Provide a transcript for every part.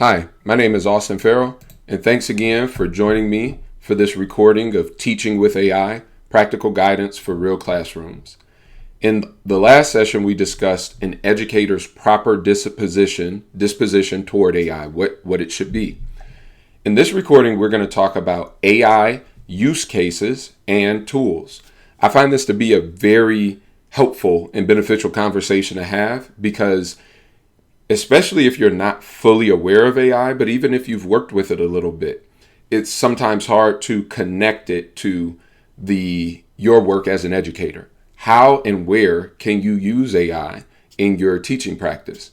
Hi, my name is Austin Farrell, and thanks again for joining me for this recording of Teaching with AI, Practical Guidance for Real Classrooms. In the last session, we discussed an educator's proper disposition toward AI, what it should be. In this recording, we're going to talk about AI use cases and tools. I find this to be a very helpful and beneficial conversation to have because especially if you're not fully aware of AI, but even if you've worked with it a little bit, it's sometimes hard to connect it to your work as an educator. How and where can you use AI in your teaching practice?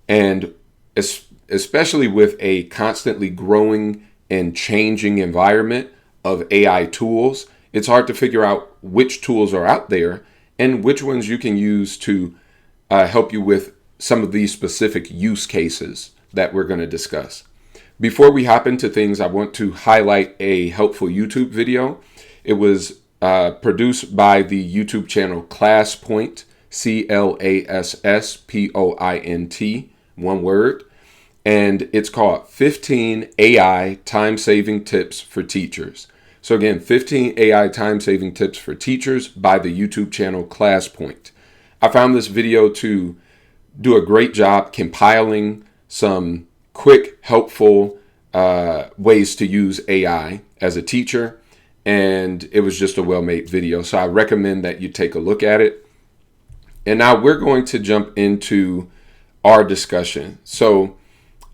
And especially with a constantly growing and changing environment of AI tools, it's hard to figure out which tools are out there and which ones you can use to help you with some of these specific use cases that we're going to discuss. Before we hop into things, I want to highlight a helpful YouTube video. It was produced by the YouTube channel ClassPoint, ClassPoint, one word, and it's called 15 AI Time-Saving Tips for Teachers. So again, 15 AI Time-Saving Tips for Teachers by the YouTube channel ClassPoint. I found this video to do a great job compiling some quick, helpful ways to use AI as a teacher, and it was just a well-made video. So I recommend that you take a look at it. And now we're going to jump into our discussion. So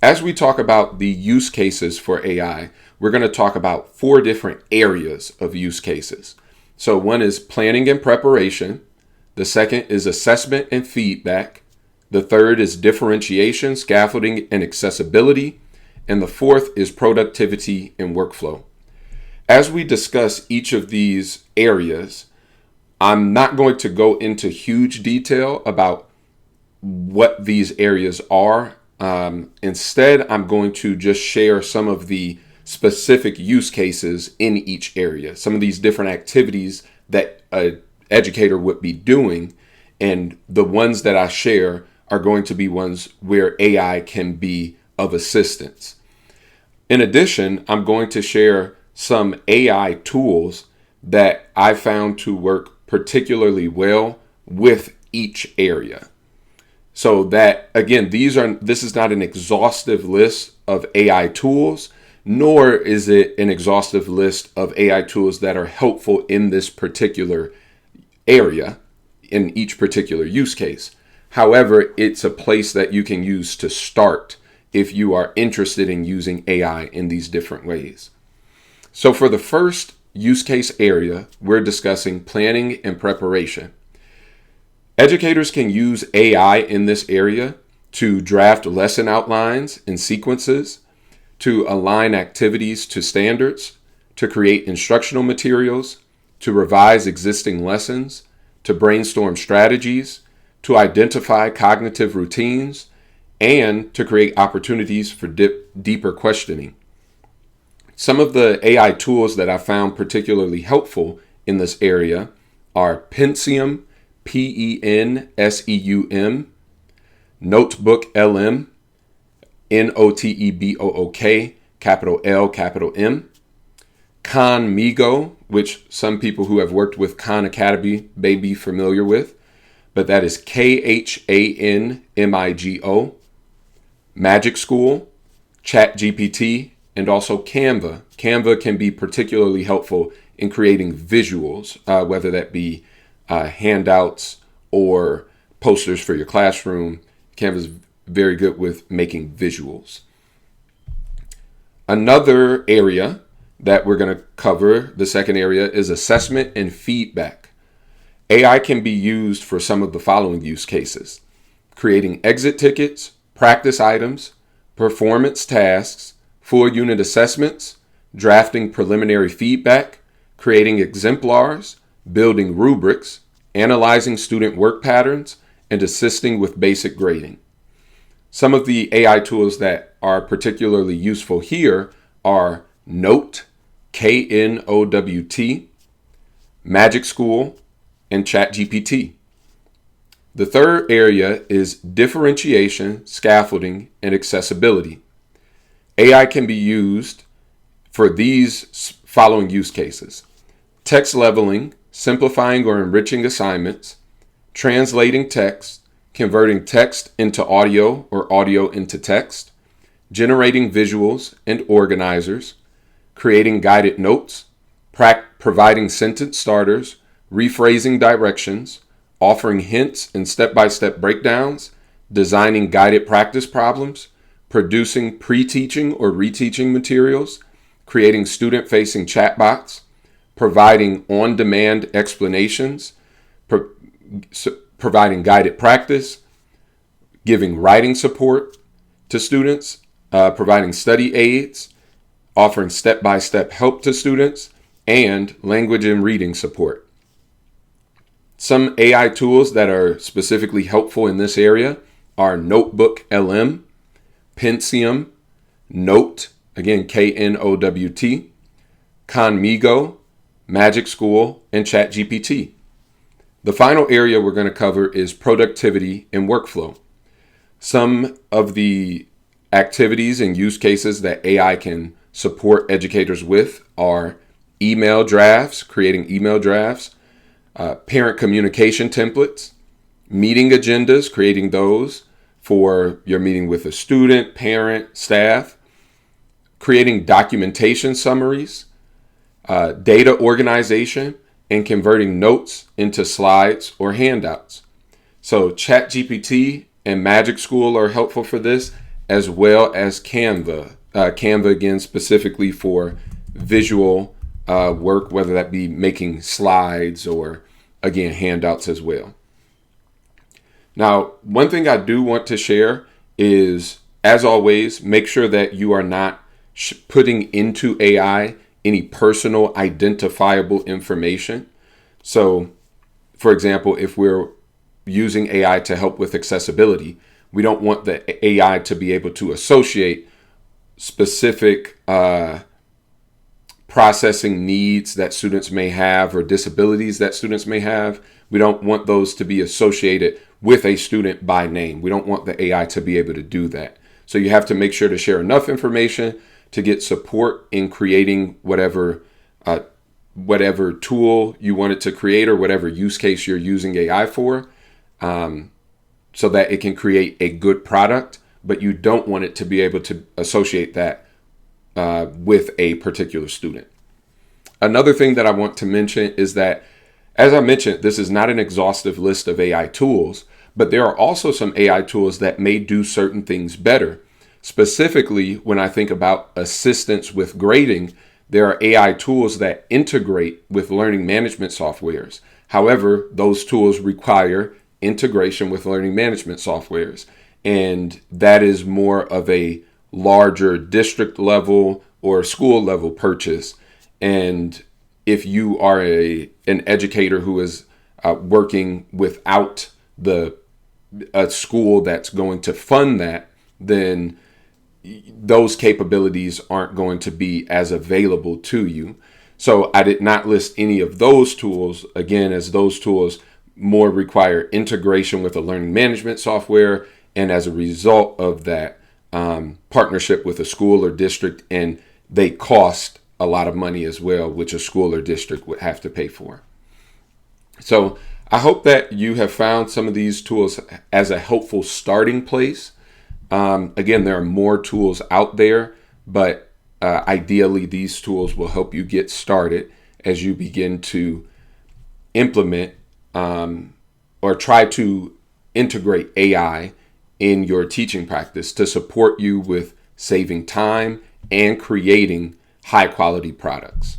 as we talk about the use cases for AI, we're going to talk about 4 different areas of use cases. So one is planning and preparation. The second is assessment and feedback. The third is differentiation, scaffolding, and accessibility. And the fourth is productivity and workflow. As we discuss each of these areas, I'm not going to go into huge detail about what these areas are. Instead, I'm going to just share some of the specific use cases in each area, some of these different activities that an educator would be doing, and the ones that I share are going to be ones where AI can be of assistance. In addition, I'm going to share some AI tools that I found to work particularly well with each area. So that, again, this is not an exhaustive list of AI tools, nor is it an exhaustive list of AI tools that are helpful in this particular area, in each particular use case. However, it's a place that you can use to start if you are interested in using AI in these different ways. So for the first use case area, we're discussing planning and preparation. Educators can use AI in this area to draft lesson outlines and sequences, to align activities to standards, to create instructional materials, to revise existing lessons, to brainstorm strategies, to identify cognitive routines, and to create opportunities for deeper questioning. Some of the AI tools that I found particularly helpful in this area are Penseum, Penseum, Notebook LM, Notebook, capital L, capital M, Khanmigo, which some people who have worked with Khan Academy may be familiar with, but that is Khanmigo, Magic School, ChatGPT, and also Canva. Canva can be particularly helpful in creating visuals, whether that be handouts or posters for your classroom. Canva is very good with making visuals. Another area that we're going to cover, the second area, is assessment and feedback. AI can be used for some of the following use cases: creating exit tickets, practice items, performance tasks, full unit assessments, drafting preliminary feedback, creating exemplars, building rubrics, analyzing student work patterns, and assisting with basic grading. Some of the AI tools that are particularly useful here are Note, Knowt, Magic School, and ChatGPT. The third area is differentiation, scaffolding, and accessibility. AI can be used for these following use cases: text leveling, simplifying or enriching assignments, translating text, converting text into audio or audio into text, generating visuals and organizers, creating guided notes, providing sentence starters, rephrasing directions, offering hints and step-by-step breakdowns, designing guided practice problems, producing pre-teaching or reteaching materials, creating student-facing chatbots, providing on-demand explanations, providing guided practice, giving writing support to students, providing study aids, offering step-by-step help to students, and language and reading support. Some AI tools that are specifically helpful in this area are Notebook LM, Pentium, Note, again, KNOWT, Conmigo, Magic School, and ChatGPT. The final area we're going to cover is productivity and workflow. Some of the activities and use cases that AI can support educators with are email drafts, creating email drafts, parent communication templates, meeting agendas, creating those for your meeting with a student, parent, staff, creating documentation summaries, data organization, and converting notes into slides or handouts. So ChatGPT and Magic School are helpful for this, as well as Canva. Canva, again, specifically for visual work, whether that be making slides or, again, handouts as well. Now, one thing I do want to share is, as always, make sure that you are not putting into AI any personal identifiable information. So, for example, if we're using AI to help with accessibility, we don't want the AI to be able to associate specific processing needs that students may have or disabilities that students may have. We don't want those to be associated with a student by name. We don't want the AI to be able to do that. So you have to make sure to share enough information to get support in creating whatever tool you want it to create or whatever use case you're using AI for, so that it can create a good product, but you don't want it to be able to associate that with a particular student. Another thing that I want to mention is that, as I mentioned, this is not an exhaustive list of AI tools, but there are also some AI tools that may do certain things better. Specifically, when I think about assistance with grading, there are AI tools that integrate with learning management softwares. However, those tools require integration with learning management softwares, and that is more of a larger district level or school level purchase. And if you are an educator who is working without a school that's going to fund that, then those capabilities aren't going to be as available to you. So I did not list any of those tools, again, as those tools more require integration with a learning management software, and as a result of that, partnership with a school or district, and they cost a lot of money as well, which a school or district would have to pay for. So I hope that you have found some of these tools as a helpful starting place. Again, there are more tools out there, but ideally these tools will help you get started as you begin to implement or try to integrate AI in your teaching practice to support you with saving time and creating high quality products.